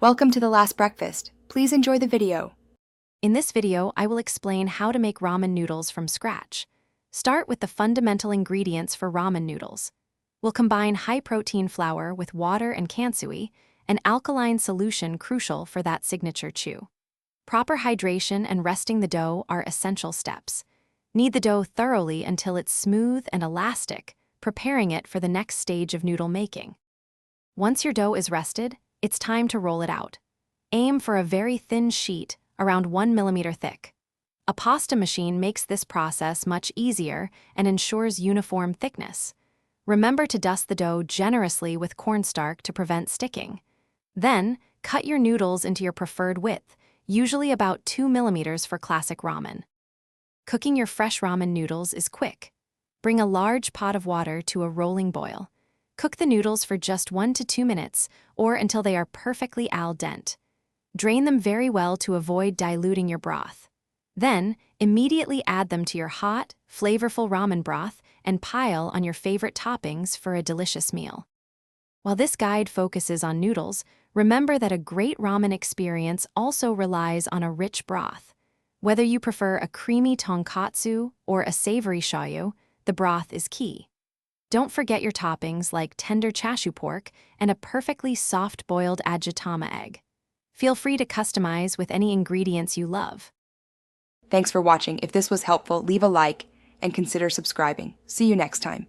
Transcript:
Welcome to the last breakfast. Please enjoy the video. In this video, I will explain how to make ramen noodles from scratch. Start with the fundamental ingredients for ramen noodles. We'll combine high-protein flour with water and kansui, an alkaline solution crucial for that signature chew. Proper hydration and resting the dough are essential steps. Knead the dough thoroughly until it's smooth and elastic, preparing it for the next stage of noodle making. Once your dough is rested, it's time to roll it out. Aim for a very thin sheet, around 1 millimeter thick. A pasta machine makes this process much easier and ensures uniform thickness. Remember to dust the dough generously with cornstarch to prevent sticking. Then, cut your noodles into your preferred width, usually about 2 millimeters for classic ramen. Cooking your fresh ramen noodles is quick. Bring a large pot of water to a rolling boil. Cook the noodles for just 1 to 2 minutes, or until they are perfectly al dente. Drain them very well to avoid diluting your broth. Then, immediately add them to your hot, flavorful ramen broth and pile on your favorite toppings for a delicious meal. While this guide focuses on noodles, remember that a great ramen experience also relies on a rich broth. Whether you prefer a creamy tonkatsu or a savory shoyu, the broth is key. Don't forget your toppings like tender chashu pork and a perfectly soft-boiled ajitama egg. Feel free to customize with any ingredients you love. Thanks for watching. If this was helpful, leave a like and consider subscribing. See you next time.